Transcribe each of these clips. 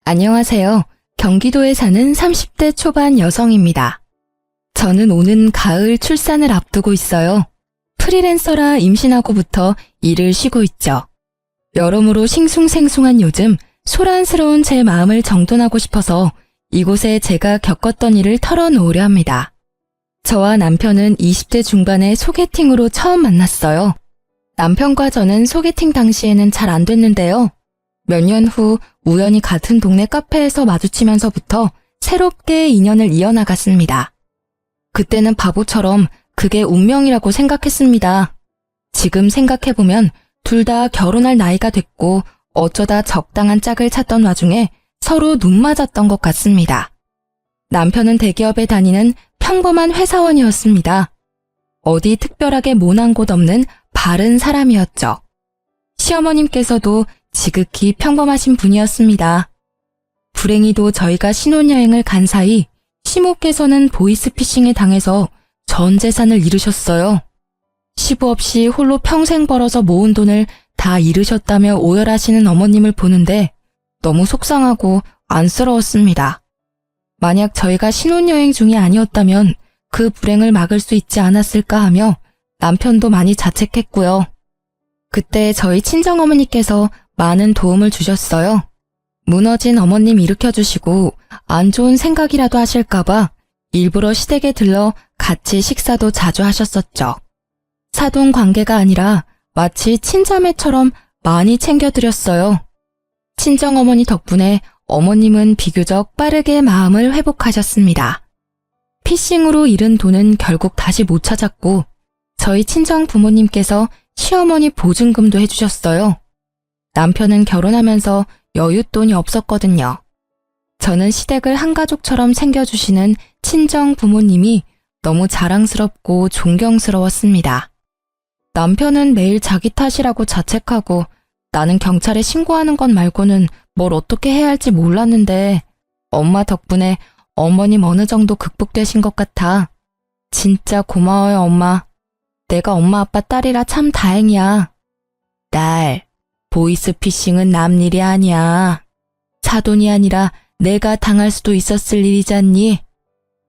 안녕하세요. 경기도에 사는 30대 초반 여성입니다. 저는 오는 가을 출산을 앞두고 있어요. 프리랜서라 임신하고부터 일을 쉬고 있죠. 여러모로 싱숭생숭한 요즘 소란스러운 제 마음을 정돈하고 싶어서 이곳에 제가 겪었던 일을 털어놓으려 합니다. 저와 남편은 20대 중반에 소개팅으로 처음 만났어요. 남편과 저는 소개팅 당시에는 잘 안 됐는데요. 몇 년 후 우연히 같은 동네 카페에서 마주치면서부터 새롭게 인연을 이어나갔습니다. 그때는 바보처럼 그게 운명이라고 생각했습니다. 지금 생각해보면 둘 다 결혼할 나이가 됐고 어쩌다 적당한 짝을 찾던 와중에 서로 눈 맞았던 것 같습니다. 남편은 대기업에 다니는 평범한 회사원이었습니다. 어디 특별하게 모난 곳 없는 바른 사람이었죠. 시어머님께서도 지극히 평범하신 분이었습니다. 불행히도 저희가 신혼여행을 간 사이 시모께서는 보이스피싱에 당해서 전 재산을 잃으셨어요. 시부 없이 홀로 평생 벌어서 모은 돈을 다 잃으셨다며 오열하시는 어머님을 보는데 너무 속상하고 안쓰러웠습니다. 만약 저희가 신혼여행 중이 아니었다면 그 불행을 막을 수 있지 않았을까 하며 남편도 많이 자책했고요. 그때 저희 친정어머니께서 많은 도움을 주셨어요. 무너진 어머님 일으켜주시고 안 좋은 생각이라도 하실까봐 일부러 시댁에 들러 같이 식사도 자주 하셨었죠. 사돈 관계가 아니라 마치 친자매처럼 많이 챙겨드렸어요. 친정어머니 덕분에 어머님은 비교적 빠르게 마음을 회복하셨습니다. 피싱으로 잃은 돈은 결국 다시 못 찾았고 저희 친정 부모님께서 시어머니 보증금도 해주셨어요. 남편은 결혼하면서 여윳돈이 없었거든요. 저는 시댁을 한 가족처럼 챙겨주시는 친정 부모님이 너무 자랑스럽고 존경스러웠습니다. 남편은 매일 자기 탓이라고 자책하고 나는 경찰에 신고하는 것 말고는 뭘 어떻게 해야 할지 몰랐는데 엄마 덕분에 어머님 어느 정도 극복되신 것 같아. 진짜 고마워요, 엄마. 내가 엄마 아빠 딸이라 참 다행이야. 딸, 보이스피싱은 남 일이 아니야. 사돈이 아니라 내가 당할 수도 있었을 일이잖니.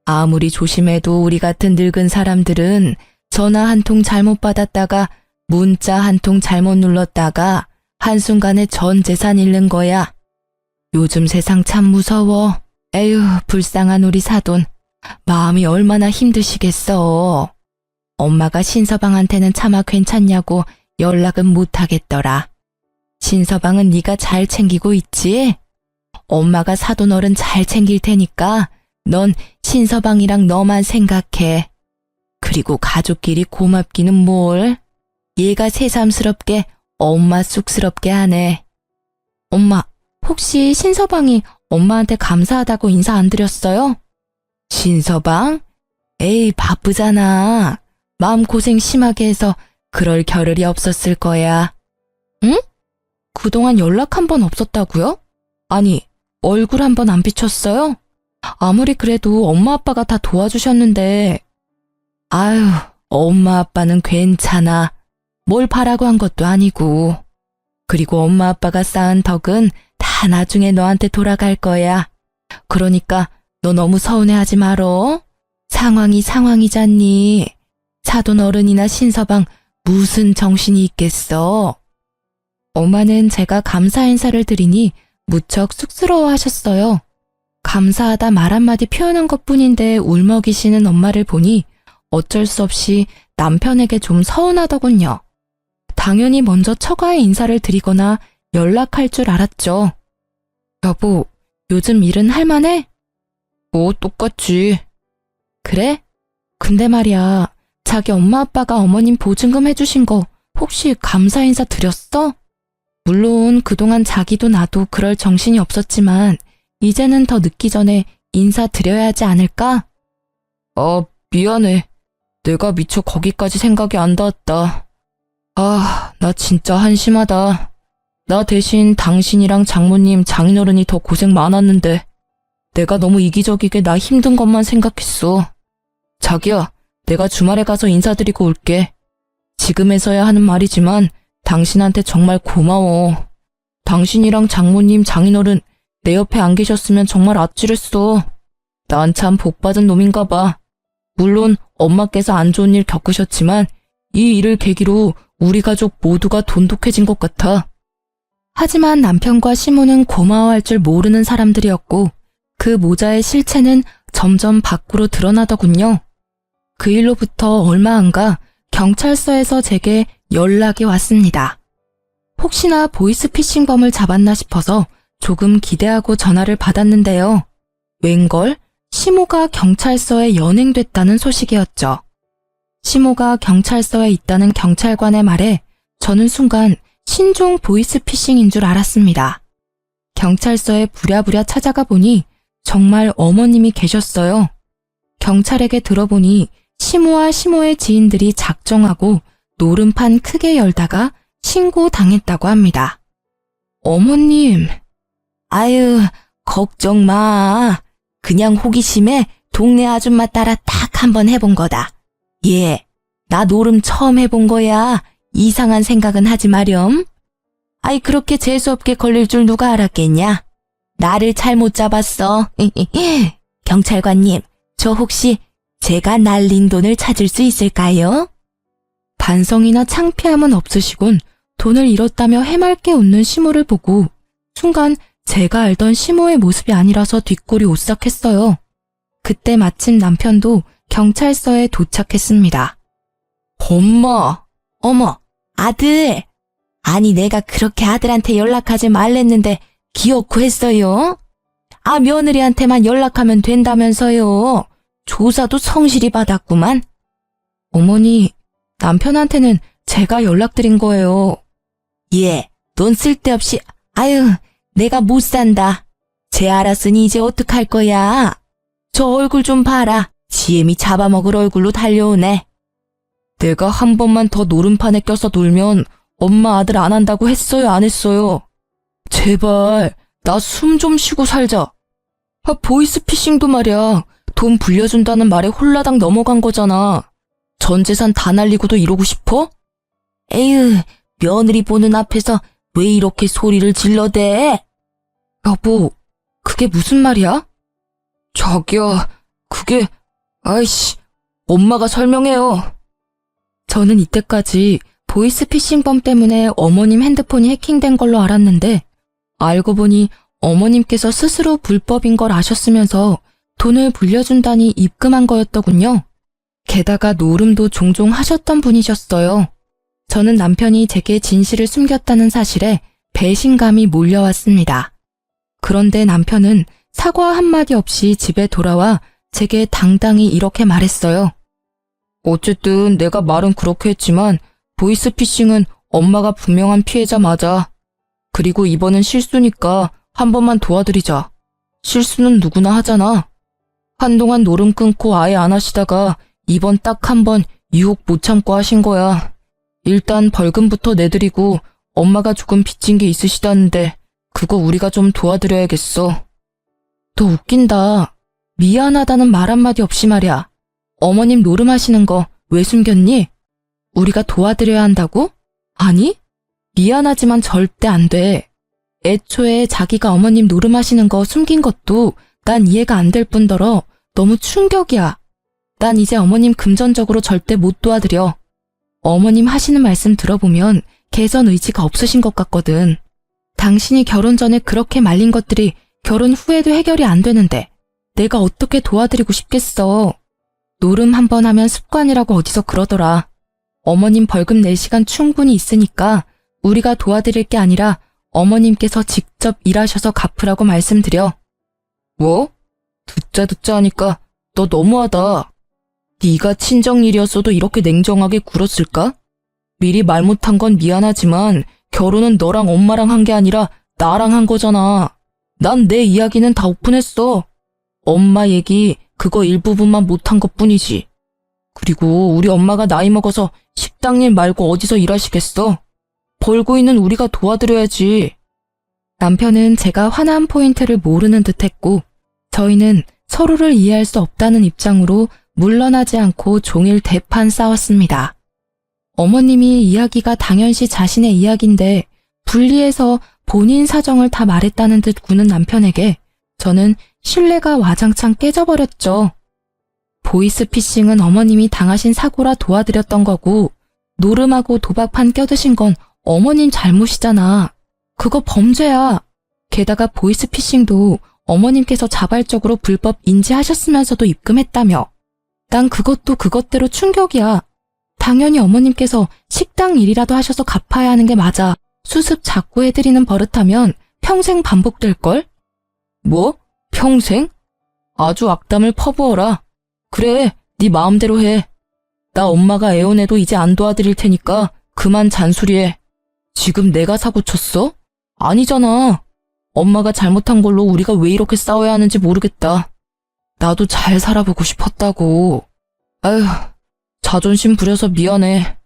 아무리 조심해도 우리 같은 늙은 사람들은 전화 한 통 잘못 받았다가 문자 한 통 잘못 눌렀다가 한순간에 전 재산 잃는 거야. 요즘 세상 참 무서워. 에휴, 불쌍한 우리 사돈. 마음이 얼마나 힘드시겠어. 엄마가 신서방한테는 차마 괜찮냐고 연락은 못하겠더라. 신서방은 네가 잘 챙기고 있지? 엄마가 사돈 어른 잘 챙길 테니까 넌 신서방이랑 너만 생각해. 그리고 가족끼리 고맙기는 뭘. 얘가 새삼스럽게 엄마 쑥스럽게 하네. 엄마, 혹시 신서방이 엄마한테 감사하다고 인사 안 드렸어요? 신서방? 에이, 바쁘잖아. 마음고생 심하게 해서 그럴 겨를이 없었을 거야. 응? 그동안 연락 한 번 없었다고요? 아니, 얼굴 한 번 안 비쳤어요? 아무리 그래도 엄마 아빠가 다 도와주셨는데. 아유, 엄마 아빠는 괜찮아. 뭘 바라고 한 것도 아니고. 그리고 엄마 아빠가 쌓은 덕은 다 나중에 너한테 돌아갈 거야. 그러니까 너 너무 서운해하지 말어. 상황이 상황이잖니. 사돈 어른이나 신서방 무슨 정신이 있겠어. 엄마는 제가 감사 인사를 드리니 무척 쑥스러워하셨어요. 감사하다 말 한마디 표현한 것뿐인데 울먹이시는 엄마를 보니 어쩔 수 없이 남편에게 좀 서운하더군요. 당연히 먼저 처가에 인사를 드리거나 연락할 줄 알았죠. 여보, 요즘 일은 할만해? 똑같지. 그래? 근데 말이야, 자기 엄마 아빠가 어머님 보증금 해주신 거 혹시 감사 인사 드렸어? 물론 그동안 자기도 나도 그럴 정신이 없었지만 이제는 더 늦기 전에 인사 드려야 하지 않을까? 미안해. 내가 미처 거기까지 생각이 안 닿았다. 나 진짜 한심하다. 나 대신 당신이랑 장모님, 장인어른이 더 고생 많았는데 내가 너무 이기적이게 나 힘든 것만 생각했어. 자기야, 내가 주말에 가서 인사드리고 올게. 지금에서야 하는 말이지만 당신한테 정말 고마워. 당신이랑 장모님, 장인어른 내 옆에 안 계셨으면 정말 아찔했어. 난 참 복받은 놈인가 봐. 물론 엄마께서 안 좋은 일 겪으셨지만 이 일을 계기로 우리 가족 모두가 돈독해진 것 같아. 하지만 남편과 시모는 고마워할 줄 모르는 사람들이었고 그 모자의 실체는 점점 밖으로 드러나더군요. 그 일로부터 얼마 안 가 경찰서에서 제게 연락이 왔습니다. 혹시나 보이스피싱범을 잡았나 싶어서 조금 기대하고 전화를 받았는데요. 웬걸? 시모가 경찰서에 연행됐다는 소식이었죠. 시모가 경찰서에 있다는 경찰관의 말에 저는 순간 신종 보이스피싱인 줄 알았습니다. 경찰서에 부랴부랴 찾아가 보니 정말 어머님이 계셨어요. 경찰에게 들어보니 시모와 시모의 지인들이 작정하고 노름판 크게 열다가 신고당했다고 합니다. 어머님, 아유, 걱정 마. 그냥 호기심에 동네 아줌마 따라 딱 한번 해본 거다. 예, 나 노름 처음 해본 거야. 이상한 생각은 하지 마렴. 아이, 그렇게 재수없게 걸릴 줄 누가 알았겠냐? 나를 잘못 잡았어. 경찰관님, 저 혹시 제가 날린 돈을 찾을 수 있을까요? 반성이나 창피함은 없으시곤 돈을 잃었다며 해맑게 웃는 시모를 보고 순간 제가 알던 시모의 모습이 아니라서 뒷골이 오싹했어요. 그때 마침 남편도 경찰서에 도착했습니다. 엄마, 어머, 아들. 아니 내가 그렇게 아들한테 연락하지 말랬는데 기어코 했어요? 아, 며느리한테만 연락하면 된다면서요. 조사도 성실히 받았구만. 어머니, 남편한테는 제가 연락드린 거예요. 예, 돈 쓸데없이, 아유, 내가 못 산다. 쟤 알았으니 이제 어떡할 거야. 저 얼굴 좀 봐라. 지엠이 잡아먹을 얼굴로 달려오네. 내가 한 번만 더 노름판에 껴서 놀면 엄마 아들 안 한다고 했어요, 안 했어요? 제발, 나 숨 좀 쉬고 살자. 아, 보이스피싱도 말이야. 돈 불려준다는 말에 홀라당 넘어간 거잖아. 전 재산 다 날리고도 이러고 싶어? 에휴, 며느리 보는 앞에서 왜 이렇게 소리를 질러대? 여보, 그게 무슨 말이야? 자기야, 그게, 아이씨, 엄마가 설명해요. 저는 이때까지 보이스피싱범 때문에 어머님 핸드폰이 해킹된 걸로 알았는데 알고 보니 어머님께서 스스로 불법인 걸 아셨으면서 돈을 불려준다니 입금한 거였더군요. 게다가 노름도 종종 하셨던 분이셨어요. 저는 남편이 제게 진실을 숨겼다는 사실에 배신감이 몰려왔습니다. 그런데 남편은 사과 한마디 없이 집에 돌아와 제게 당당히 이렇게 말했어요. 어쨌든 내가 말은 그렇게 했지만 보이스피싱은 엄마가 분명한 피해자 맞아. 그리고 이번은 실수니까 한 번만 도와드리자. 실수는 누구나 하잖아. 한동안 노름 끊고 아예 안 하시다가 이번 딱 한 번 유혹 못 참고 하신 거야. 일단 벌금부터 내드리고 엄마가 조금 빚진 게 있으시다는데 그거 우리가 좀 도와드려야겠어. 너 웃긴다. 미안하다는 말 한마디 없이 말이야. 어머님 노름하시는 거 왜 숨겼니? 우리가 도와드려야 한다고? 아니, 미안하지만 절대 안 돼. 애초에 자기가 어머님 노름하시는 거 숨긴 것도 난 이해가 안 될 뿐더러 너무 충격이야. 난 이제 어머님 금전적으로 절대 못 도와드려. 어머님 하시는 말씀 들어보면 개선 의지가 없으신 것 같거든. 당신이 결혼 전에 그렇게 말린 것들이 결혼 후에도 해결이 안 되는데 내가 어떻게 도와드리고 싶겠어. 노름 한 번 하면 습관이라고 어디서 그러더라. 어머님 벌금 낼 시간 충분히 있으니까 우리가 도와드릴 게 아니라 어머님께서 직접 일하셔서 갚으라고 말씀드려. 뭐? 듣자 하니까 너 너무하다. 네가 친정 일이었어도 이렇게 냉정하게 굴었을까? 미리 말 못한 건 미안하지만 결혼은 너랑 엄마랑 한 게 아니라 나랑 한 거잖아. 난 내 이야기는 다 오픈했어. 엄마 얘기 그거 일부분만 못한 것뿐이지. 그리고 우리 엄마가 나이 먹어서 식당 일 말고 어디서 일하시겠어? 벌고 있는 우리가 도와드려야지. 남편은 제가 화난 포인트를 모르는 듯했고 저희는 서로를 이해할 수 없다는 입장으로 물러나지 않고 종일 대판 싸웠습니다. 어머님이 이야기가 당연시 자신의 이야기인데 분리해서 본인 사정을 다 말했다는 듯 구는 남편에게 저는 신뢰가 와장창 깨져버렸죠. 보이스피싱은 어머님이 당하신 사고라 도와드렸던 거고 노름하고 도박판 껴드신 건 어머님 잘못이잖아. 그거 범죄야. 게다가 보이스피싱도 어머님께서 자발적으로 불법 인지하셨으면서도 입금했다며. 난 그것도 그것대로 충격이야. 당연히 어머님께서 식당 일이라도 하셔서 갚아야 하는 게 맞아. 수습 자꾸 해드리는 버릇하면 평생 반복될걸? 뭐? 평생? 아주 악담을 퍼부어라. 그래, 네 마음대로 해. 나 엄마가 애원해도 이제 안 도와드릴 테니까 그만 잔소리해. 지금 내가 사고 쳤어? 아니잖아. 엄마가 잘못한 걸로 우리가 왜 이렇게 싸워야 하는지 모르겠다. 나도 잘 살아보고 싶었다고. 아휴, 자존심 부려서 미안해.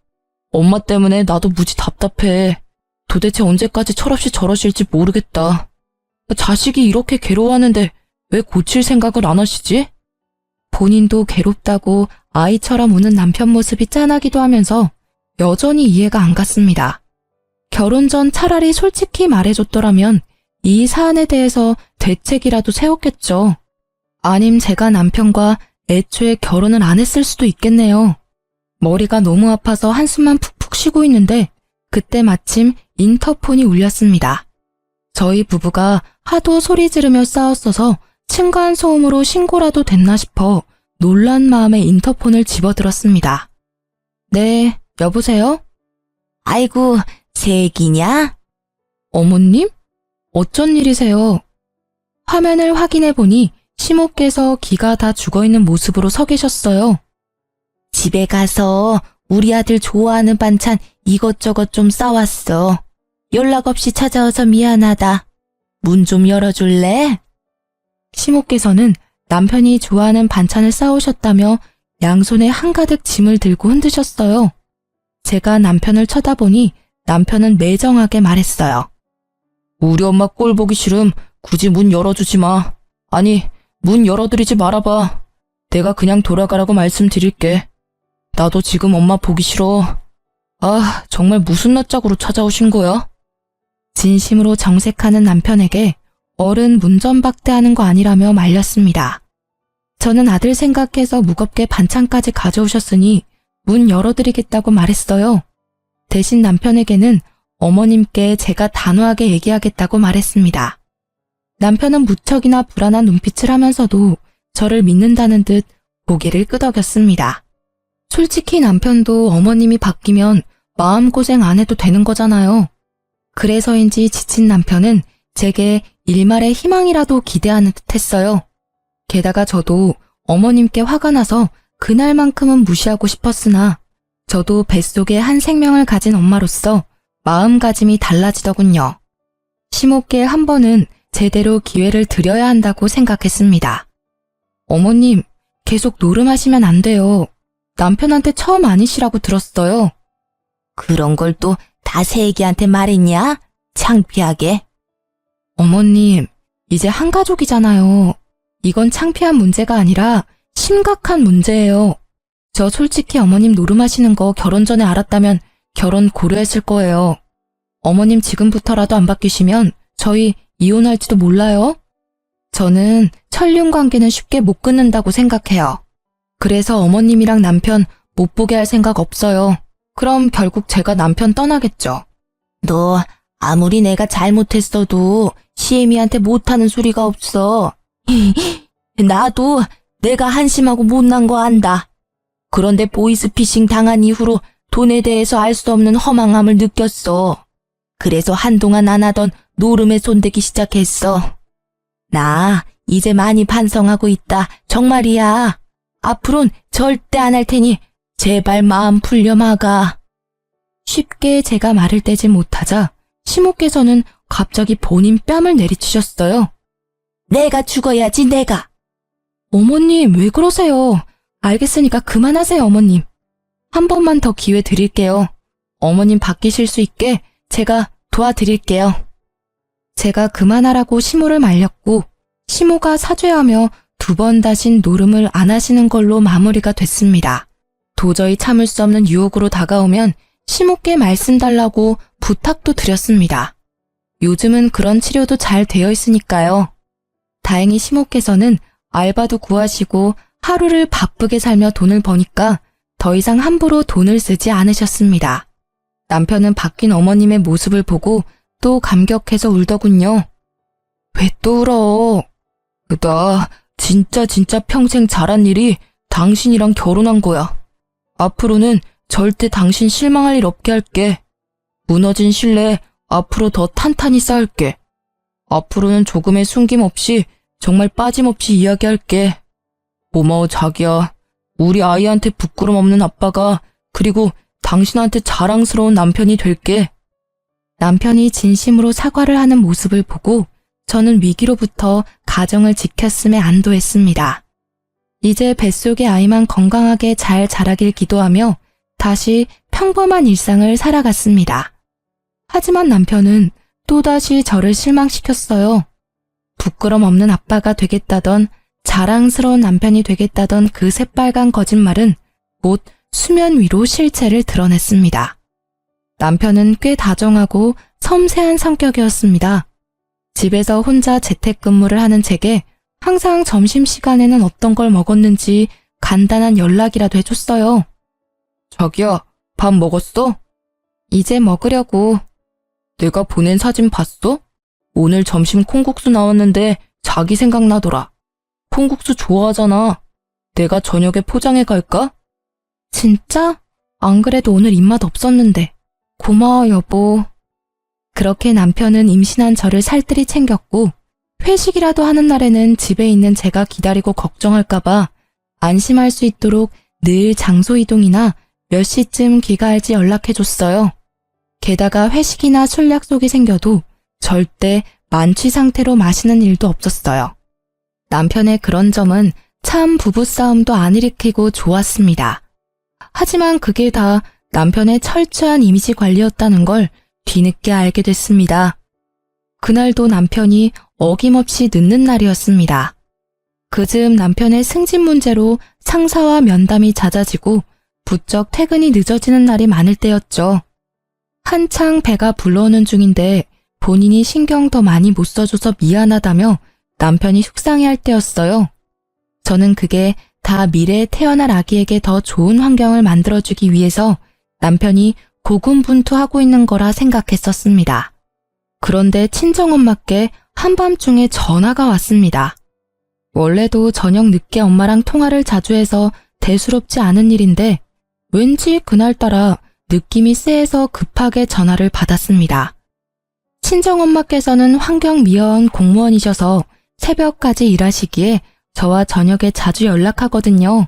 엄마 때문에 나도 무지 답답해. 도대체 언제까지 철없이 저러실지 모르겠다. 자식이 이렇게 괴로워하는데 왜 고칠 생각을 안 하시지? 본인도 괴롭다고 아이처럼 우는 남편 모습이 짠하기도 하면서 여전히 이해가 안 갔습니다. 결혼 전 차라리 솔직히 말해줬더라면 이 사안에 대해서 대책이라도 세웠겠죠. 아님 제가 남편과 애초에 결혼을 안 했을 수도 있겠네요. 머리가 너무 아파서 한숨만 푹푹 쉬고 있는데 그때 마침 인터폰이 울렸습니다. 저희 부부가 하도 소리 지르며 싸웠어서 층간소음으로 신고라도 됐나 싶어 놀란 마음에 인터폰을 집어들었습니다. 네, 여보세요? 아이고, 새애기냐? 어머님? 어쩐 일이세요? 화면을 확인해 보니 시모께서 기가 다 죽어있는 모습으로 서 계셨어요. 집에 가서 우리 아들 좋아하는 반찬 이것저것 좀 싸왔어. 연락 없이 찾아와서 미안하다. 문 좀 열어줄래? 시모께서는 남편이 좋아하는 반찬을 싸오셨다며 양손에 한가득 짐을 들고 흔드셨어요. 제가 남편을 쳐다보니 남편은 매정하게 말했어요. 우리 엄마 꼴 보기 싫음 굳이 문 열어주지 마. 아니, 문 열어드리지 말아봐. 내가 그냥 돌아가라고 말씀드릴게. 나도 지금 엄마 보기 싫어. 아, 정말 무슨 낯짝으로 찾아오신 거야? 진심으로 정색하는 남편에게 어른 문전박대하는 거 아니라며 말렸습니다. 저는 아들 생각해서 무겁게 반찬까지 가져오셨으니 문 열어드리겠다고 말했어요. 대신 남편에게는 어머님께 제가 단호하게 얘기하겠다고 말했습니다. 남편은 무척이나 불안한 눈빛을 하면서도 저를 믿는다는 듯 고개를 끄덕였습니다. 솔직히 남편도 어머님이 바뀌면 마음고생 안 해도 되는 거잖아요. 그래서인지 지친 남편은 제게 일말의 희망이라도 기대하는 듯 했어요. 게다가 저도 어머님께 화가 나서 그날만큼은 무시하고 싶었으나 저도 뱃속에 한 생명을 가진 엄마로서 마음가짐이 달라지더군요. 시모께 한 번은 제대로 기회를 드려야 한다고 생각했습니다. 어머님, 계속 노름하시면 안 돼요. 남편한테 처음 아니시라고 들었어요. 그런 걸 또 다 새애기한테 말했냐? 창피하게. 어머님, 이제 한 가족이잖아요. 이건 창피한 문제가 아니라 심각한 문제예요. 저 솔직히 어머님 노름하시는 거 결혼 전에 알았다면 결혼 고려했을 거예요. 어머님 지금부터라도 안 바뀌시면 저희 이혼할지도 몰라요. 저는 천륜 관계는 쉽게 못 끊는다고 생각해요. 그래서 어머님이랑 남편 못 보게 할 생각 없어요. 그럼 결국 제가 남편 떠나겠죠. 너 아무리 내가 잘못했어도 시애미한테 못하는 소리가 없어. 나도 내가 한심하고 못난 거 안다. 그런데 보이스피싱 당한 이후로 돈에 대해서 알 수 없는 허망함을 느꼈어. 그래서 한동안 안 하던 노름에 손대기 시작했어. 나 이제 많이 반성하고 있다. 정말이야. 앞으론 절대 안 할 테니 제발 마음 풀려 마가. 쉽게 제가 말을 떼지 못하자 시모께서는 갑자기 본인 뺨을 내리치셨어요. 내가 죽어야지 내가. 어머님 왜 그러세요? 알겠으니까 그만하세요 어머님. 한 번만 더 기회 드릴게요. 어머님 바뀌실 수 있게 제가 도와드릴게요. 제가 그만하라고 시모를 말렸고 시모가 사죄하며 두 번 다신 노름을 안 하시는 걸로 마무리가 됐습니다. 도저히 참을 수 없는 유혹으로 다가오면 시모께 말씀 달라고 부탁도 드렸습니다. 요즘은 그런 치료도 잘 되어 있으니까요. 다행히 시모께서는 알바도 구하시고 하루를 바쁘게 살며 돈을 버니까 더 이상 함부로 돈을 쓰지 않으셨습니다. 남편은 바뀐 어머님의 모습을 보고 또 감격해서 울더군요. 왜 또 울어? 나 진짜 평생 잘한 일이 당신이랑 결혼한 거야. 앞으로는 절대 당신 실망할 일 없게 할게. 무너진 신뢰 앞으로 더 탄탄히 쌓을게. 앞으로는 조금의 숨김 없이 정말 빠짐없이 이야기할게. 고마워 자기야. 우리 아이한테 부끄럼 없는 아빠가 그리고 당신한테 자랑스러운 남편이 될게. 남편이 진심으로 사과를 하는 모습을 보고 저는 위기로부터 가정을 지켰음에 안도했습니다. 이제 뱃속의 아이만 건강하게 잘 자라길 기도하며 다시 평범한 일상을 살아갔습니다. 하지만 남편은 또다시 저를 실망시켰어요. 부끄럼 없는 아빠가 되겠다던 자랑스러운 남편이 되겠다던 그 새빨간 거짓말은 곧 수면 위로 실체를 드러냈습니다. 남편은 꽤 다정하고 섬세한 성격이었습니다. 집에서 혼자 재택근무를 하는 제게 항상 점심시간에는 어떤 걸 먹었는지 간단한 연락이라도 해줬어요. 자기야, 밥 먹었어? 이제 먹으려고. 내가 보낸 사진 봤어? 오늘 점심 콩국수 나왔는데 자기 생각나더라. 콩국수 좋아하잖아. 내가 저녁에 포장해 갈까? 진짜? 안 그래도 오늘 입맛 없었는데. 고마워 여보. 그렇게 남편은 임신한 저를 살뜰히 챙겼고 회식이라도 하는 날에는 집에 있는 제가 기다리고 걱정할까봐 안심할 수 있도록 늘 장소 이동이나 몇 시쯤 귀가할지 연락해줬어요. 게다가 회식이나 술 약속이 생겨도 절대 만취 상태로 마시는 일도 없었어요. 남편의 그런 점은 참 부부싸움도 안 일으키고 좋았습니다. 하지만 그게 다 남편의 철저한 이미지 관리였다는 걸 뒤늦게 알게 됐습니다. 그날도 남편이 어김없이 늦는 날이었습니다. 그즈음 남편의 승진 문제로 상사와 면담이 잦아지고 부쩍 퇴근이 늦어지는 날이 많을 때였죠. 한창 배가 불러오는 중인데 본인이 신경 더 많이 못 써줘서 미안하다며 남편이 속상해할 때였어요. 저는 그게 다 미래에 태어날 아기에게 더 좋은 환경을 만들어주기 위해서 남편이 고군분투하고 있는 거라 생각했었습니다. 그런데 친정엄마께 한밤중에 전화가 왔습니다. 원래도 저녁 늦게 엄마랑 통화를 자주 해서 대수롭지 않은 일인데 왠지 그날따라 느낌이 쎄해서 급하게 전화를 받았습니다. 친정엄마께서는 환경미화원 공무원이셔서 새벽까지 일하시기에 저와 저녁에 자주 연락하거든요.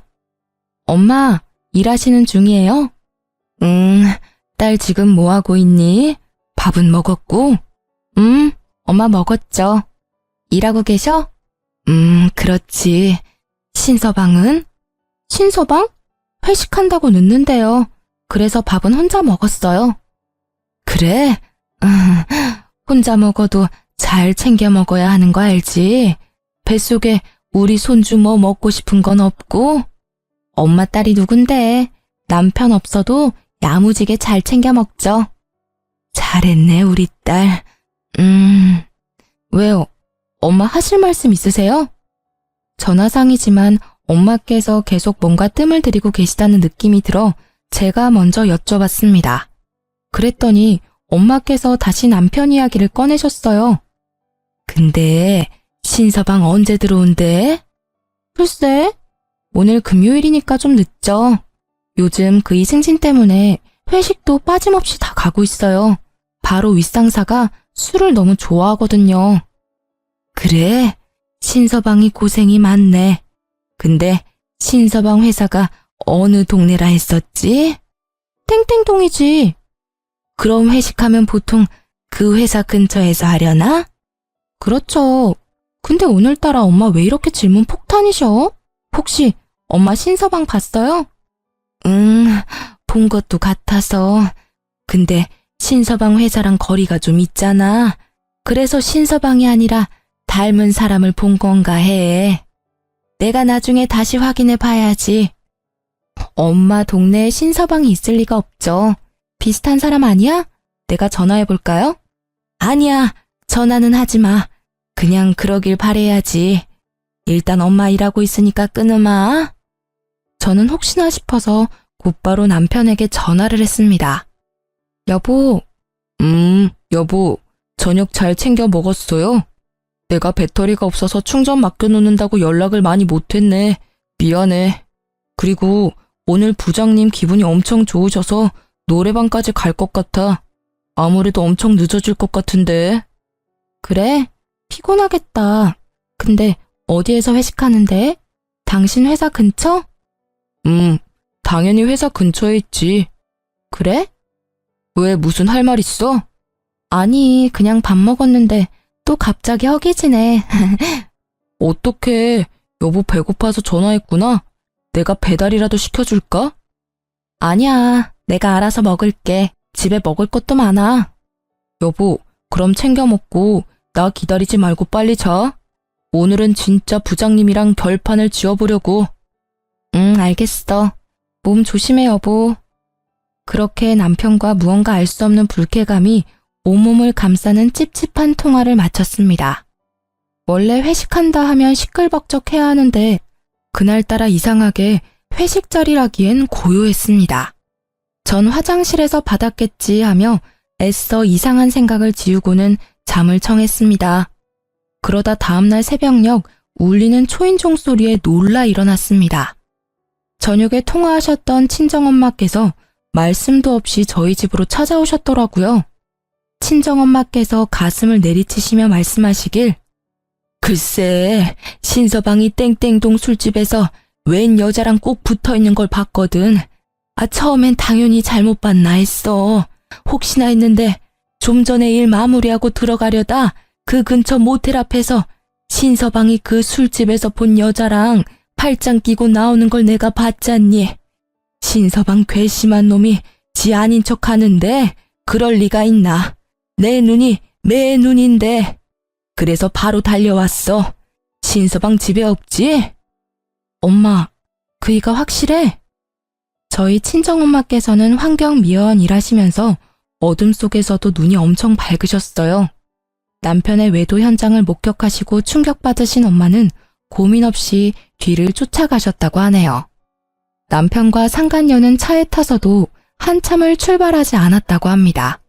엄마, 일하시는 중이에요? 딸 지금 뭐하고 있니? 밥은 먹었고? 엄마 먹었죠. 일하고 계셔? 그렇지. 신서방은? 신서방? 회식한다고 늦는데요. 그래서 밥은 혼자 먹었어요. 그래? 혼자 먹어도 잘 챙겨 먹어야 하는 거 알지? 뱃속에 우리 손주 뭐 먹고 싶은 건 없고? 엄마 딸이 누군데? 남편 없어도 야무지게 잘 챙겨 먹죠. 잘했네, 우리 딸. 왜요? 엄마 하실 말씀 있으세요? 전화상이지만 엄마께서 계속 뭔가 뜸을 들이고 계시다는 느낌이 들어 제가 먼저 여쭤봤습니다. 그랬더니 엄마께서 다시 남편 이야기를 꺼내셨어요. 근데 신서방 언제 들어온대? 글쎄, 오늘 금요일이니까 좀 늦죠. 요즘 그이 승진 때문에 회식도 빠짐없이 다 가고 있어요. 바로 윗상사가 술을 너무 좋아하거든요. 그래, 신서방이 고생이 많네. 근데 신서방 회사가 어느 동네라 했었지? 땡땡동이지. 그럼 회식하면 보통 그 회사 근처에서 하려나? 그렇죠. 근데 오늘따라 엄마 왜 이렇게 질문 폭탄이셔? 혹시 엄마 신서방 봤어요? 본 것도 같아서. 근데 신서방 회사랑 거리가 좀 있잖아. 그래서 신서방이 아니라 닮은 사람을 본 건가 해. 내가 나중에 다시 확인해 봐야지. 엄마 동네에 신서방이 있을 리가 없죠. 비슷한 사람 아니야? 내가 전화해 볼까요? 아니야, 전화는 하지 마. 그냥 그러길 바래야지. 일단 엄마 일하고 있으니까 끊으마. 저는 혹시나 싶어서 곧바로 남편에게 전화를 했습니다. 여보. 여보, 저녁 잘 챙겨 먹었어요? 내가 배터리가 없어서 충전 맡겨놓는다고 연락을 많이 못했네. 미안해. 그리고 오늘 부장님 기분이 엄청 좋으셔서 노래방까지 갈 것 같아. 아무래도 엄청 늦어질 것 같은데. 그래? 피곤하겠다. 근데 어디에서 회식하는데? 당신 회사 근처? 당연히 회사 근처에 있지. 그래? 왜 무슨 할 말 있어? 아니, 그냥 밥 먹었는데 또 갑자기 허기지네. 어떡해. 여보 배고파서 전화했구나. 내가 배달이라도 시켜줄까? 아니야, 내가 알아서 먹을게. 집에 먹을 것도 많아. 여보, 그럼 챙겨 먹고 나 기다리지 말고 빨리 자. 오늘은 진짜 부장님이랑 결판을 지어보려고. 알겠어. 몸 조심해, 여보. 그렇게 남편과 무언가 알 수 없는 불쾌감이 온몸을 감싸는 찝찝한 통화를 마쳤습니다. 원래 회식한다 하면 시끌벅적해야 하는데 그날따라 이상하게 회식 자리라기엔 고요했습니다. 전 화장실에서 받았겠지 하며 애써 이상한 생각을 지우고는 잠을 청했습니다. 그러다 다음날 새벽녘 울리는 초인종 소리에 놀라 일어났습니다. 저녁에 통화하셨던 친정엄마께서 말씀도 없이 저희 집으로 찾아오셨더라고요. 친정엄마께서 가슴을 내리치시며 말씀하시길, 글쎄, 신서방이 땡땡동 술집에서 웬 여자랑 꼭 붙어있는 걸 봤거든. 처음엔 당연히 잘못 봤나 했어. 혹시나 했는데 좀 전에 일 마무리하고 들어가려다 그 근처 모텔 앞에서 신서방이 그 술집에서 본 여자랑 팔짱 끼고 나오는 걸 내가 봤잖니. 신서방 괘씸한 놈이 지 아닌 척 하는데 그럴 리가 있나. 내 눈이 매 눈인데. 그래서 바로 달려왔어. 신서방 집에 없지? 엄마, 그이가 확실해? 저희 친정엄마께서는 환경미화원 일하시면서 어둠 속에서도 눈이 엄청 밝으셨어요. 남편의 외도 현장을 목격하시고 충격받으신 엄마는 고민 없이 뒤를 쫓아가셨다고 하네요. 남편과 상간녀는 차에 타서도 한참을 출발하지 않았다고 합니다.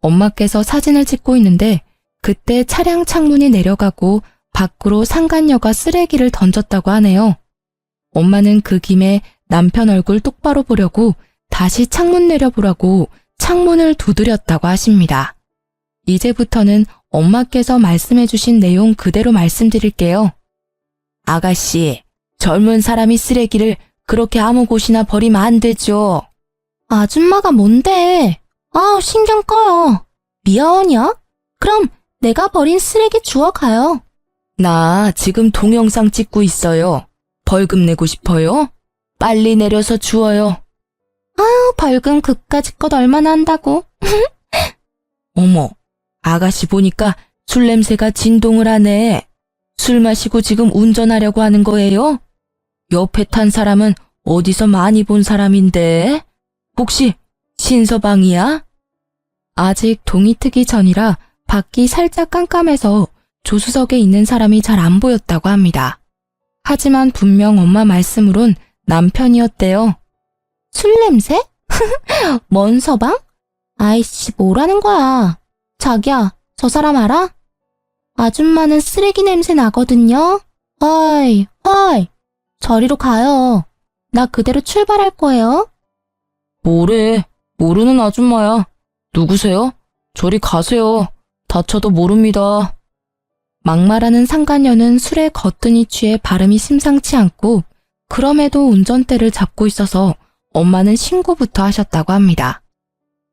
엄마께서 사진을 찍고 있는데 그때 차량 창문이 내려가고 밖으로 상간녀가 쓰레기를 던졌다고 하네요. 엄마는 그 김에 남편 얼굴 똑바로 보려고 다시 창문 내려보라고 창문을 두드렸다고 하십니다. 이제부터는 엄마께서 말씀해주신 내용 그대로 말씀드릴게요. 아가씨, 젊은 사람이 쓰레기를 그렇게 아무 곳이나 버리면 안 되죠. 아줌마가 뭔데? 신경 꺼요. 미아원이야? 그럼 내가 버린 쓰레기 주워가요. 나 지금 동영상 찍고 있어요. 벌금 내고 싶어요? 빨리 내려서 주워요. 벌금 그까짓 것 얼마나 한다고? 어머, 아가씨 보니까 술 냄새가 진동을 하네. 술 마시고 지금 운전하려고 하는 거예요? 옆에 탄 사람은 어디서 많이 본 사람인데? 혹시 신서방이야? 아직 동이 트기 전이라 밖이 살짝 깜깜해서 조수석에 있는 사람이 잘 안 보였다고 합니다. 하지만 분명 엄마 말씀으론 남편이었대요. 술 냄새? 뭔 서방? 아이씨, 뭐라는 거야. 자기야, 저 사람 알아? 아줌마는 쓰레기 냄새 나거든요. 어이, 저리로 가요. 나 그대로 출발할 거예요. 뭐래, 모르는 아줌마야. 누구세요? 저리 가세요. 다쳐도 모릅니다. 막말하는 상간녀는 술에 거뜬히 취해 발음이 심상치 않고 그럼에도 운전대를 잡고 있어서 엄마는 신고부터 하셨다고 합니다.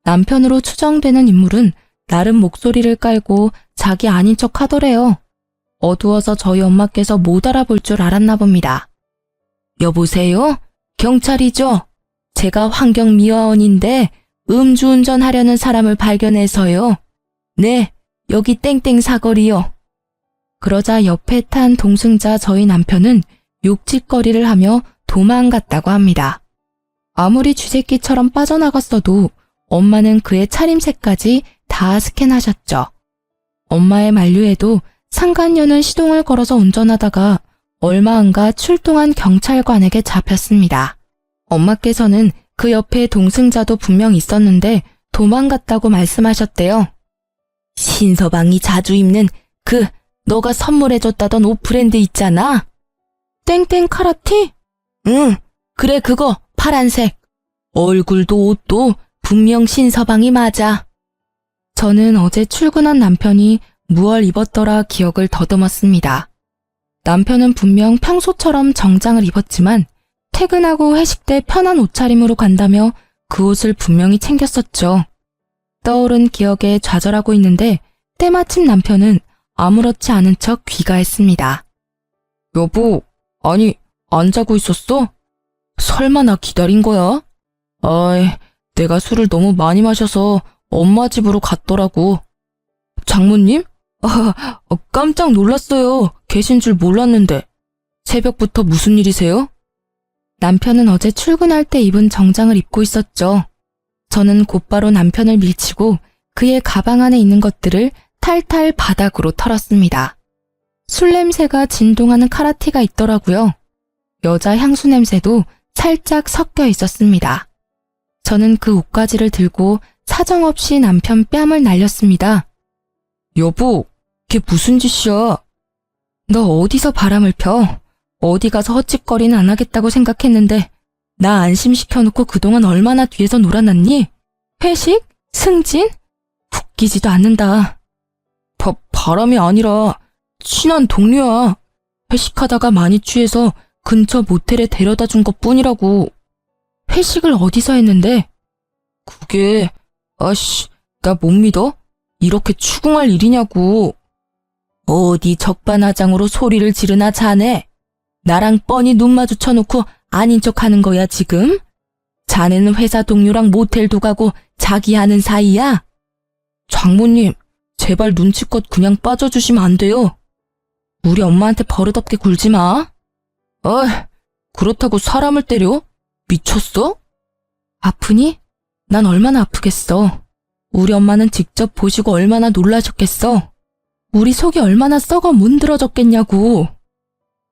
남편으로 추정되는 인물은 나름 목소리를 깔고 자기 아닌 척 하더래요. 어두워서 저희 엄마께서 못 알아볼 줄 알았나 봅니다. 여보세요? 경찰이죠? 제가 환경미화원인데 음주운전하려는 사람을 발견해서요. 네, 여기 땡땡 사거리요. 그러자 옆에 탄 동승자 저희 남편은 욕짓거리를 하며 도망갔다고 합니다. 아무리 쥐새끼처럼 빠져나갔어도 엄마는 그의 차림새까지 다 스캔하셨죠. 엄마의 만류에도 상간녀는 시동을 걸어서 운전하다가 얼마 안가 출동한 경찰관에게 잡혔습니다. 엄마께서는 그 옆에 동승자도 분명 있었는데 도망갔다고 말씀하셨대요. 신서방이 자주 입는 너가 선물해줬다던 옷 브랜드 있잖아. 땡땡 카라티? 응, 그래 그거 파란색. 얼굴도 옷도 분명 신서방이 맞아. 저는 어제 출근한 남편이 무얼 입었더라 기억을 더듬었습니다. 남편은 분명 평소처럼 정장을 입었지만 퇴근하고 회식 때 편한 옷차림으로 간다며 그 옷을 분명히 챙겼었죠. 떠오른 기억에 좌절하고 있는데 때마침 남편은 아무렇지 않은 척 귀가했습니다. 여보, 아니 안 자고 있었어? 설마 나 기다린 거야? 아이, 내가 술을 너무 많이 마셔서 엄마 집으로 갔더라고. 장모님? 깜짝 놀랐어요. 계신 줄 몰랐는데. 새벽부터 무슨 일이세요? 남편은 어제 출근할 때 입은 정장을 입고 있었죠. 저는 곧바로 남편을 밀치고 그의 가방 안에 있는 것들을 탈탈 바닥으로 털었습니다. 술 냄새가 진동하는 카라티가 있더라고요. 여자 향수 냄새도 살짝 섞여 있었습니다. 저는 그 옷가지를 들고 사정없이 남편 뺨을 날렸습니다. 여보, 걔 무슨 짓이야? 너 어디서 바람을 펴? 어디 가서 헛짓거리는 안 하겠다고 생각했는데 나 안심시켜놓고 그동안 얼마나 뒤에서 놀아놨니? 회식? 승진? 웃기지도 않는다. 바람이 아니라 친한 동료야. 회식하다가 많이 취해서 근처 모텔에 데려다 준 것뿐이라고. 회식을 어디서 했는데? 그게 나 못 믿어? 이렇게 추궁할 일이냐고. 어디 적반하장으로 소리를 지르나 자네. 나랑 뻔히 눈 마주쳐놓고 아닌 척하는 거야 지금? 자네는 회사 동료랑 모텔도 가고 자기 하는 사이야? 장모님, 제발 눈치껏 그냥 빠져주시면 안 돼요. 우리 엄마한테 버릇없게 굴지 마. 그렇다고 사람을 때려? 미쳤어? 아프니? 난 얼마나 아프겠어. 우리 엄마는 직접 보시고 얼마나 놀라셨겠어. 우리 속이 얼마나 썩어 문드러졌겠냐고.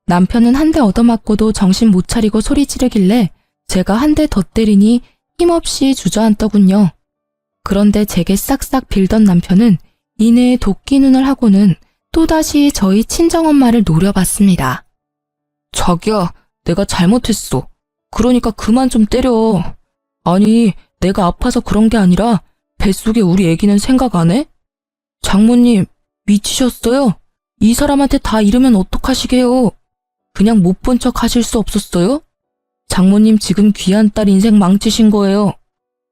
남편은 한 대 얻어맞고도 정신 못 차리고 소리 지르길래 제가 한 대 더 때리니 힘없이 주저앉더군요. 그런데 제게 싹싹 빌던 남편은 이내에 도끼 눈을 하고는 또다시 저희 친정엄마를 노려봤습니다. 자기야, 내가 잘못했어. 그러니까 그만 좀 때려. 아니, 내가 아파서 그런 게 아니라 뱃속에 우리 애기는 생각 안 해? 장모님, 미치셨어요? 이 사람한테 다 이러면 어떡하시게요? 그냥 못 본 척 하실 수 없었어요? 장모님 지금 귀한 딸 인생 망치신 거예요.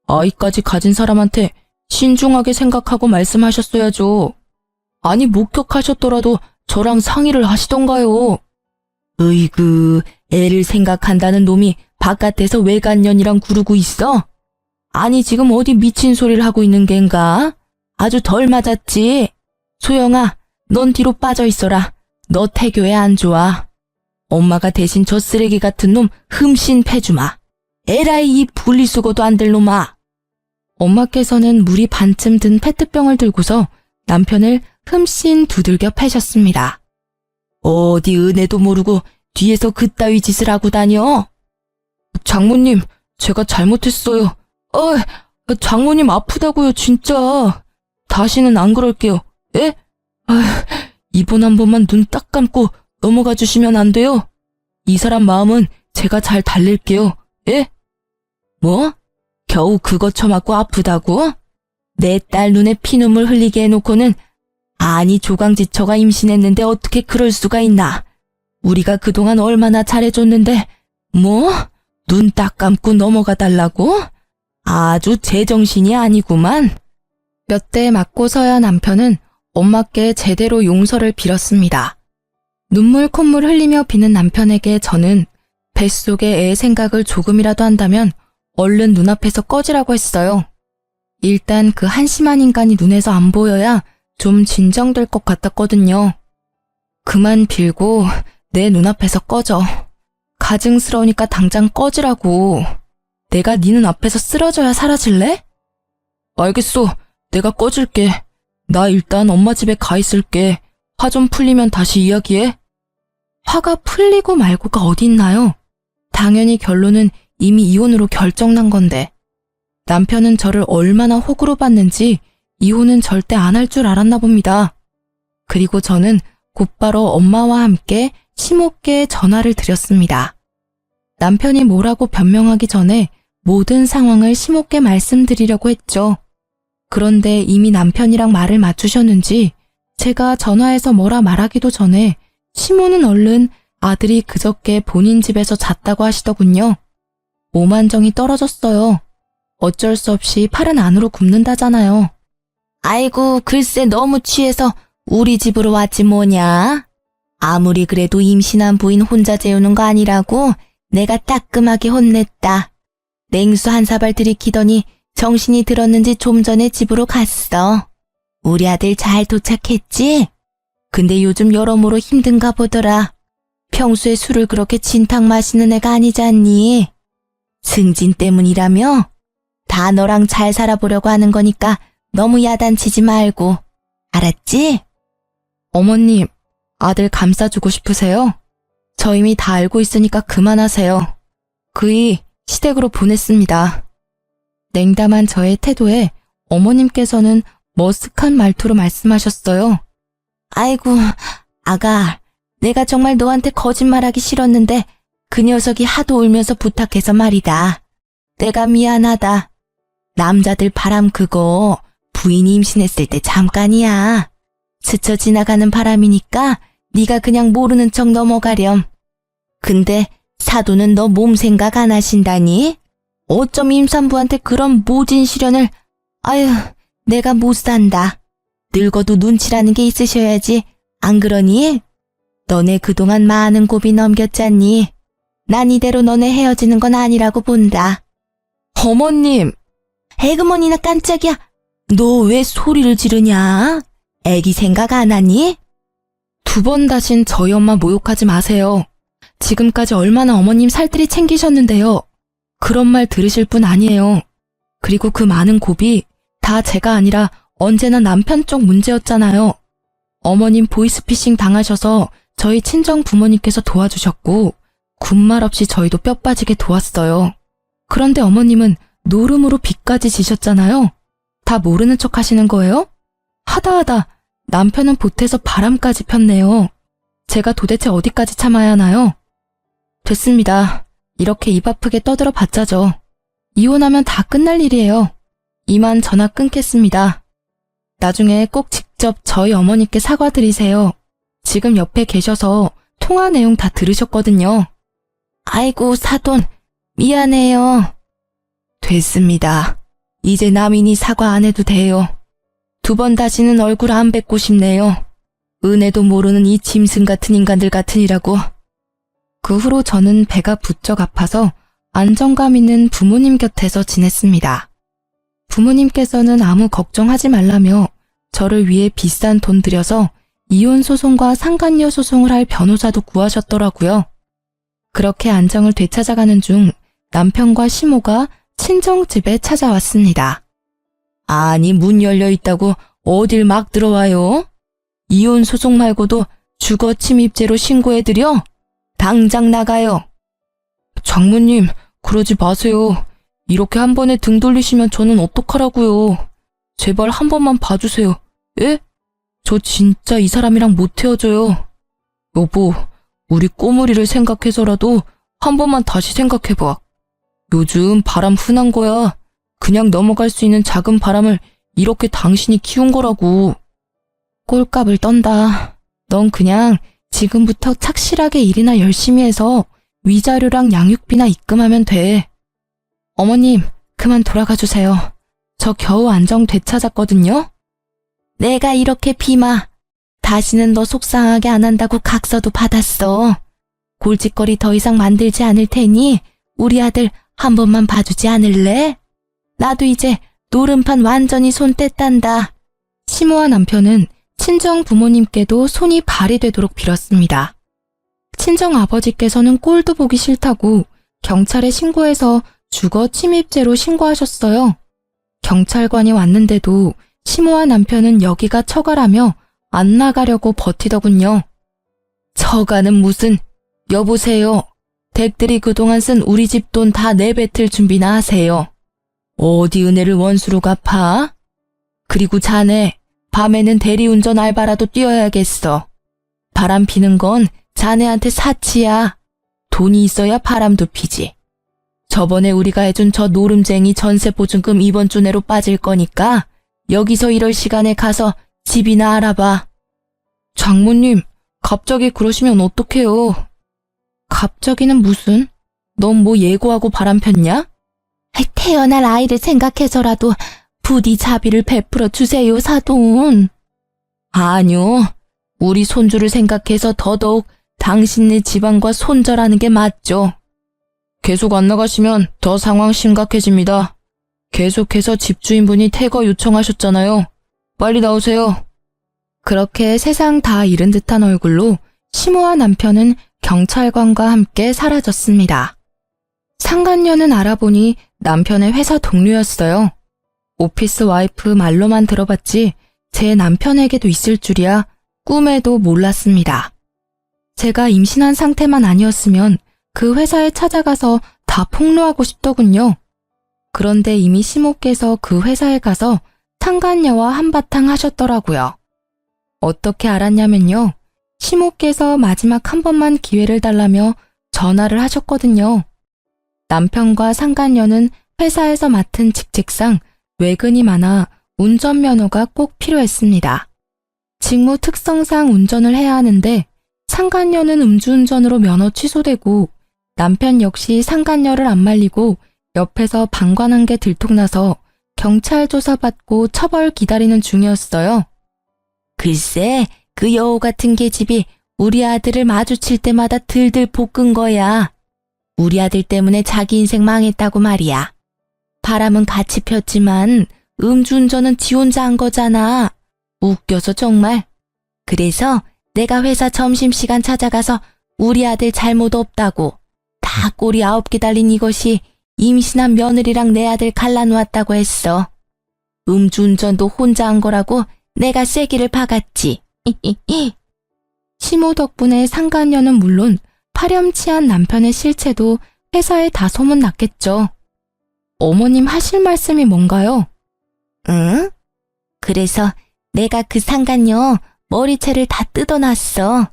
아이까지 가진 사람한테 신중하게 생각하고 말씀하셨어야죠. 아니 목격하셨더라도 저랑 상의를 하시던가요. 으이그, 애를 생각한다는 놈이 바깥에서 외간년이랑 구르고 있어? 아니 지금 어디 미친 소리를 하고 있는 겐가? 아주 덜 맞았지? 소영아, 넌 뒤로 빠져 있어라. 너 태교에 안 좋아. 엄마가 대신 저 쓰레기 같은 놈 흠씬 패주마. 에라이 이 분리수거도 안 될 놈아. 엄마께서는 물이 반쯤 든 페트병을 들고서 남편을 흠씬 두들겨 패셨습니다. 어디 은혜도 모르고 뒤에서 그따위 짓을 하고 다녀? 장모님, 제가 잘못했어요. 장모님 아프다고요, 진짜. 다시는 안 그럴게요. 예? 이번 한 번만 눈 딱 감고 넘어가 주시면 안 돼요? 이 사람 마음은 제가 잘 달랠게요. 예? 뭐? 겨우 그거 처맞고 아프다고? 내 딸 눈에 피눈물 흘리게 해놓고는 아니 조강지처가 임신했는데 어떻게 그럴 수가 있나? 우리가 그동안 얼마나 잘해줬는데 뭐? 눈 딱 감고 넘어가 달라고? 아주 제정신이 아니구만. 몇 대 맞고서야 남편은 엄마께 제대로 용서를 빌었습니다. 눈물 콧물 흘리며 비는 남편에게 저는 뱃속에 애 생각을 조금이라도 한다면 얼른 눈앞에서 꺼지라고 했어요. 일단 그 한심한 인간이 눈에서 안 보여야 좀 진정될 것 같았거든요. 그만 빌고 내 눈앞에서 꺼져. 가증스러우니까 당장 꺼지라고. 내가 네 눈앞에서 쓰러져야 사라질래? 알겠어. 내가 꺼질게. 나 일단 엄마 집에 가 있을게. 화 좀 풀리면 다시 이야기해. 화가 풀리고 말고가 어딨나요? 당연히 결론은 이미 이혼으로 결정난 건데. 남편은 저를 얼마나 호구로 봤는지 이혼은 절대 안 할 줄 알았나 봅니다. 그리고 저는 곧바로 엄마와 함께 심호께 전화를 드렸습니다. 남편이 뭐라고 변명하기 전에 모든 상황을 심호께 말씀드리려고 했죠. 그런데 이미 남편이랑 말을 맞추셨는지 제가 전화해서 뭐라 말하기도 전에 심호는 얼른 아들이 그저께 본인 집에서 잤다고 하시더군요. 오만정이 떨어졌어요. 어쩔 수 없이 팔은 안으로 굽는다잖아요. 아이고, 글쎄 너무 취해서 우리 집으로 왔지 뭐냐. 아무리 그래도 임신한 부인 혼자 재우는 거 아니라고 내가 따끔하게 혼냈다. 냉수 한 사발 들이키더니 정신이 들었는지 좀 전에 집으로 갔어. 우리 아들 잘 도착했지? 근데 요즘 여러모로 힘든가 보더라. 평소에 술을 그렇게 진탕 마시는 애가 아니잖니. 승진 때문이라며? 다 너랑 잘 살아보려고 하는 거니까 너무 야단치지 말고. 알았지? 어머님, 아들 감싸주고 싶으세요? 저 이미 다 알고 있으니까 그만하세요. 그이 시댁으로 보냈습니다. 냉담한 저의 태도에 어머님께서는 머쓱한 말투로 말씀하셨어요. 아이고, 아가, 내가 정말 너한테 거짓말하기 싫었는데 그 녀석이 하도 울면서 부탁해서 말이다. 내가 미안하다. 남자들 바람 그거 부인이 임신했을 때 잠깐이야. 스쳐 지나가는 바람이니까 네가 그냥 모르는 척 넘어가렴. 근데 사돈은 너 몸 생각 안 하신다니? 어쩜 임산부한테 그런 모진 시련을. 아유, 내가 못 산다. 늙어도 눈치라는 게 있으셔야지. 안 그러니? 너네 그동안 많은 고비 넘겼잖니. 난 이대로 너네 헤어지는 건 아니라고 본다. 어머님! 에그머니나 깜짝이야. 너 왜 소리를 지르냐? 애기 생각 안 하니? 두 번 다신 저희 엄마 모욕하지 마세요. 지금까지 얼마나 어머님 살뜰히 챙기셨는데요. 그런 말 들으실 분 아니에요. 그리고 그 많은 고비 다 제가 아니라 언제나 남편 쪽 문제였잖아요. 어머님 보이스피싱 당하셔서 저희 친정 부모님께서 도와주셨고 군말 없이 저희도 뼈 빠지게 도왔어요. 그런데 어머님은 노름으로 빚까지 지셨잖아요. 다 모르는 척 하시는 거예요? 하다하다 남편은 보태서 바람까지 폈네요. 제가 도대체 어디까지 참아야 하나요? 됐습니다. 이렇게 입 아프게 떠들어 봤자죠. 이혼하면 다 끝날 일이에요. 이만 전화 끊겠습니다. 나중에 꼭 직접 저희 어머니께 사과드리세요. 지금 옆에 계셔서 통화 내용 다 들으셨거든요. 아이고 사돈, 미안해요. 됐습니다. 이제 남인이 사과 안 해도 돼요. 두 번 다시는 얼굴 안 뵙고 싶네요. 은혜도 모르는 이 짐승 같은 인간들 같으니라고. 그 후로 저는 배가 부쩍 아파서 안정감 있는 부모님 곁에서 지냈습니다. 부모님께서는 아무 걱정하지 말라며 저를 위해 비싼 돈 들여서 이혼 소송과 상간녀 소송을 할 변호사도 구하셨더라고요. 그렇게 안정을 되찾아가는 중 남편과 시모가 친정집에 찾아왔습니다. 아니, 문 열려 있다고 어딜 막 들어와요? 이혼 소송 말고도 주거 침입죄로 신고해드려? 당장 나가요. 장모님, 그러지 마세요. 이렇게 한 번에 등 돌리시면 저는 어떡하라고요. 제발 한 번만 봐주세요. 예? 저 진짜 이 사람이랑 못 헤어져요. 여보, 우리 꼬물이를 생각해서라도 한 번만 다시 생각해봐. 요즘 바람 흔한 거야. 그냥 넘어갈 수 있는 작은 바람을 이렇게 당신이 키운 거라고. 꼴값을 떤다. 넌 그냥 지금부터 착실하게 일이나 열심히 해서 위자료랑 양육비나 입금하면 돼. 어머님, 그만 돌아가 주세요. 저 겨우 안정 되찾았거든요. 내가 이렇게 비마. 다시는 너 속상하게 안 한다고 각서도 받았어. 골칫거리 더 이상 만들지 않을 테니 우리 아들 한 번만 봐주지 않을래? 나도 이제 노름판 완전히 손 뗐단다. 시모와 남편은 친정 부모님께도 손이 발이 되도록 빌었습니다. 친정 아버지께서는 꼴도 보기 싫다고 경찰에 신고해서 주거 침입죄로 신고하셨어요. 경찰관이 왔는데도 시모와 남편은 여기가 처가라며 안 나가려고 버티더군요. 처가는 무슨, 여보세요. 댁들이 그동안 쓴 우리 집 돈 다 내뱉을 준비나 하세요. 어디 은혜를 원수로 갚아? 그리고 자네, 밤에는 대리운전 알바라도 뛰어야겠어. 바람 피는 건 자네한테 사치야. 돈이 있어야 바람도 피지. 저번에 우리가 해준 저 노름쟁이 전세보증금 이번 주 내로 빠질 거니까 여기서 이럴 시간에 가서 집이나 알아봐. 장모님, 갑자기 그러시면 어떡해요? 갑자기는 무슨? 넌 뭐 예고하고 바람 폈냐? 태어날 아이를 생각해서라도 부디 자비를 베풀어 주세요, 사돈. 아니요. 우리 손주를 생각해서 더더욱 당신네 집안과 손절하는 게 맞죠. 계속 안 나가시면 더 상황 심각해집니다. 계속해서 집주인분이 퇴거 요청하셨잖아요. 빨리 나오세요. 그렇게 세상 다 잃은 듯한 얼굴로 시모와 남편은 경찰관과 함께 사라졌습니다. 상간녀는 알아보니 남편의 회사 동료였어요. 오피스 와이프 말로만 들어봤지 제 남편에게도 있을 줄이야 꿈에도 몰랐습니다. 제가 임신한 상태만 아니었으면 그 회사에 찾아가서 다 폭로하고 싶더군요. 그런데 이미 시모께서 그 회사에 가서 상간녀와 한바탕 하셨더라고요. 어떻게 알았냐면요. 시모께서 마지막 한 번만 기회를 달라며 전화를 하셨거든요. 남편과 상간녀는 회사에서 맡은 직책상 외근이 많아 운전면허가 꼭 필요했습니다. 직무 특성상 운전을 해야 하는데 상간녀는 음주운전으로 면허 취소되고 남편 역시 상간녀를 안 말리고 옆에서 방관한 게 들통나서 경찰 조사받고 처벌 기다리는 중이었어요. 글쎄, 그 여우 같은 계집이 우리 아들을 마주칠 때마다 들들 볶은 거야. 우리 아들 때문에 자기 인생 망했다고 말이야. 바람은 같이 폈지만 음주운전은 지 혼자 한 거잖아. 웃겨서 정말. 그래서 내가 회사 점심시간 찾아가서 우리 아들 잘못 없다고 다 꼬리 9개 달린 이것이 임신한 며느리랑 내 아들 갈라놓았다고 했어. 음주운전도 혼자 한 거라고 내가 쐐기를 박았지. 시모 덕분에 상간녀는 물론 파렴치한 남편의 실체도 회사에 다 소문났겠죠. 어머님 하실 말씀이 뭔가요? 응? 그래서 내가 그 상간녀 머리채를 다 뜯어놨어.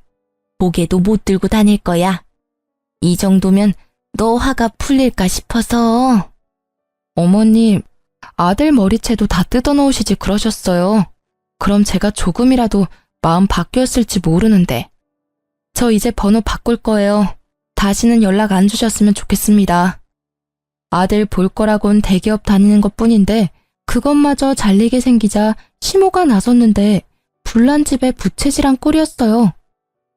목에도 못 들고 다닐 거야. 이 정도면 너 화가 풀릴까 싶어서. 어머님, 아들 머리채도 다 뜯어놓으시지 그러셨어요. 그럼 제가 조금이라도 마음 바뀌었을지 모르는데. 저 이제 번호 바꿀 거예요. 다시는 연락 안 주셨으면 좋겠습니다. 아들 볼 거라곤 대기업 다니는 것뿐인데 그것마저 잘리게 생기자 시모가 나섰는데 불난 집에 부채질한 꼴이었어요.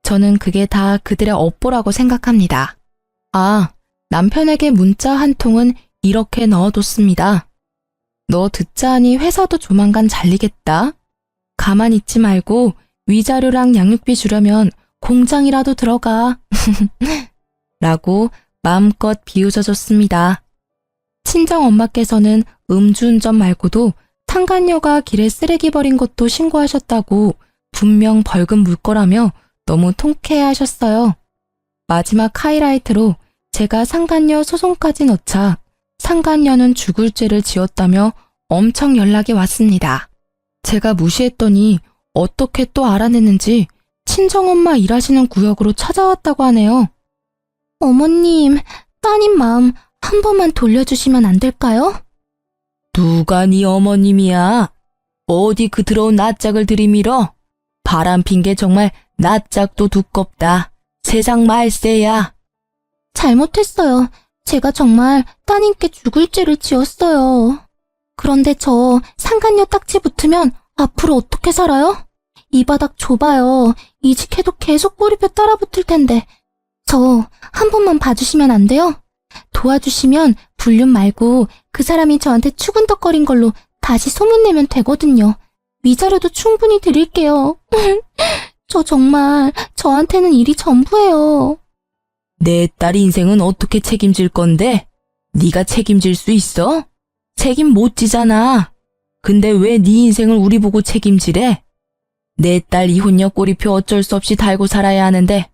저는 그게 다 그들의 업보라고 생각합니다. 아, 남편에게 문자 한 통은 이렇게 넣어뒀습니다. 너 듣자 하니 회사도 조만간 잘리겠다. 가만히 있지 말고 위자료랑 양육비 주려면 공장이라도 들어가. 라고 마음껏 비웃어줬습니다. 친정엄마께서는 음주운전 말고도 상간녀가 길에 쓰레기 버린 것도 신고하셨다고 분명 벌금 물 거라며 너무 통쾌해하셨어요. 마지막 하이라이트로 제가 상간녀 소송까지 넣자 상간녀는 죽을 죄를 지었다며 엄청 연락이 왔습니다. 제가 무시했더니 어떻게 또 알아냈는지 친정엄마 일하시는 구역으로 찾아왔다고 하네요. 어머님, 따님 마음 한 번만 돌려주시면 안 될까요? 누가 네 어머님이야? 어디 그 더러운 낯짝을 들이밀어? 바람 핀 게 정말 낯짝도 두껍다. 세상 말세야. 잘못했어요. 제가 정말 따님께 죽을 죄를 지었어요. 그런데 저 상간녀 딱지 붙으면 앞으로 어떻게 살아요? 이 바닥 좁아요. 이직해도 계속 꼬리표 따라붙을 텐데. 저 한 번만 봐주시면 안 돼요? 도와주시면 불륜 말고 그 사람이 저한테 추근덕거린 걸로 다시 소문내면 되거든요. 위자료도 충분히 드릴게요. 저 정말 저한테는 일이 전부예요. 내 딸 인생은 어떻게 책임질 건데? 네가 책임질 수 있어? 책임 못 지잖아. 근데 왜 네 인생을 우리 보고 책임지래? 내 딸 이혼녀 꼬리표 어쩔 수 없이 달고 살아야 하는데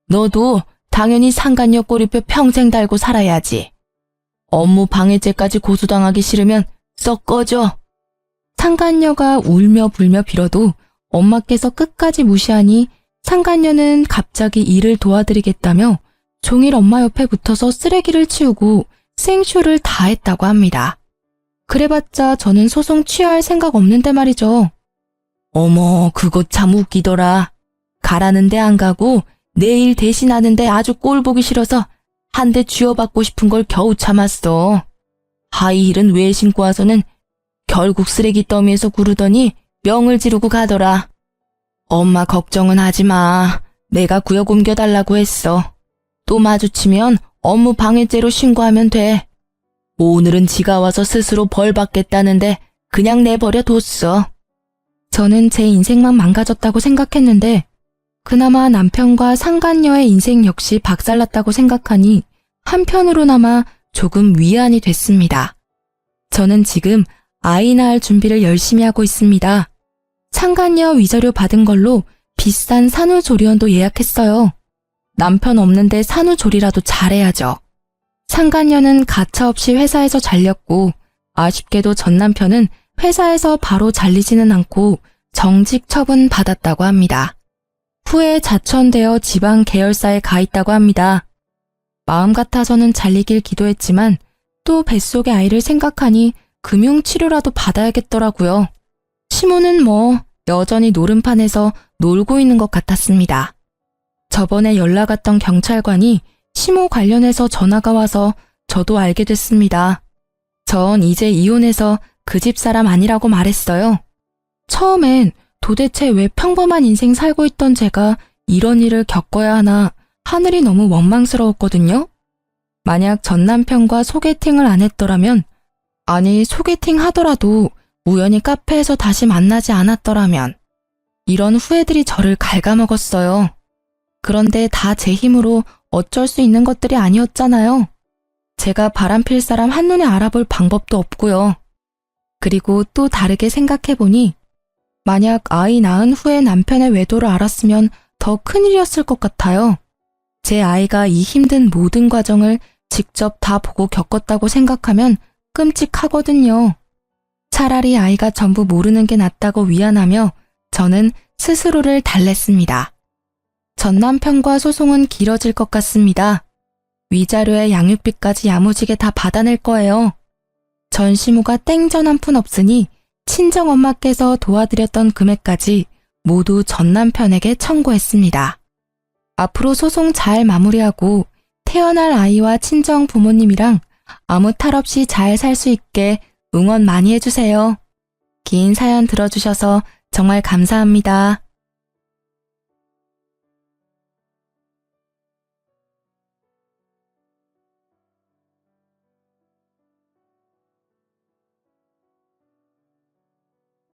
너도 당연히 상간녀 꼬리표 평생 달고 살아야지. 업무 방해죄까지 고소당하기 싫으면 썩 꺼져. 상간녀가 울며 불며 빌어도 엄마께서 끝까지 무시하니 상간녀는 갑자기 일을 도와드리겠다며 종일 엄마 옆에 붙어서 쓰레기를 치우고 생쇼를 다 했다고 합니다. 그래봤자 저는 소송 취하할 생각 없는데 말이죠. 어머, 그거 참 웃기더라. 가라는데 안 가고 내일 대신하는데 아주 꼴 보기 싫어서 한 대 쥐어받고 싶은 걸 겨우 참았어. 하이힐은 왜 신고 와서는 결국 쓰레기 더미에서 구르더니 명을 지르고 가더라. 엄마 걱정은 하지 마. 내가 구역 옮겨달라고 했어. 또 마주치면 업무 방해죄로 신고하면 돼. 오늘은 지가 와서 스스로 벌 받겠다는데 그냥 내버려 뒀어. 저는 제 인생만 망가졌다고 생각했는데 그나마 남편과 상간녀의 인생 역시 박살났다고 생각하니 한편으로나마 조금 위안이 됐습니다. 저는 지금 아이 낳을 준비를 열심히 하고 있습니다. 상간녀 위자료 받은 걸로 비싼 산후조리원도 예약했어요. 남편 없는데 산후조리라도 잘해야죠. 상간녀는 가차없이 회사에서 잘렸고 아쉽게도 전 남편은 회사에서 바로 잘리지는 않고 정직 처분 받았다고 합니다. 후에 자천되어 지방 계열사에 가 있다고 합니다. 마음 같아서는 잘리길 기도했지만 또 뱃속의 아이를 생각하니 금융치료라도 받아야겠더라고요. 시모는 여전히 노름판에서 놀고 있는 것 같았습니다. 저번에 연락 왔던 경찰관이 시모 관련해서 전화가 와서 저도 알게 됐습니다. 전 이제 이혼해서 그 집 사람 아니라고 말했어요. 처음엔 도대체 왜 평범한 인생 살고 있던 제가 이런 일을 겪어야 하나 하늘이 너무 원망스러웠거든요. 만약 전 남편과 소개팅을 안 했더라면, 아니 소개팅 하더라도 우연히 카페에서 다시 만나지 않았더라면 이런 후회들이 저를 갉아먹었어요. 그런데 다 제 힘으로 어쩔 수 있는 것들이 아니었잖아요. 제가 바람필 사람 한눈에 알아볼 방법도 없고요. 그리고 또 다르게 생각해보니 만약 아이 낳은 후에 남편의 외도를 알았으면 더 큰일이었을 것 같아요. 제 아이가 이 힘든 모든 과정을 직접 다 보고 겪었다고 생각하면 끔찍하거든요. 차라리 아이가 전부 모르는 게 낫다고 위안하며 저는 스스로를 달랬습니다. 전 남편과 소송은 길어질 것 같습니다. 위자료에 양육비까지 야무지게 다 받아낼 거예요. 전시모가 땡전 한 푼 없으니 친정엄마께서 도와드렸던 금액까지 모두 전 남편에게 청구했습니다. 앞으로 소송 잘 마무리하고 태어날 아이와 친정 부모님이랑 아무 탈 없이 잘 살 수 있게 응원 많이 해주세요. 긴 사연 들어주셔서 정말 감사합니다.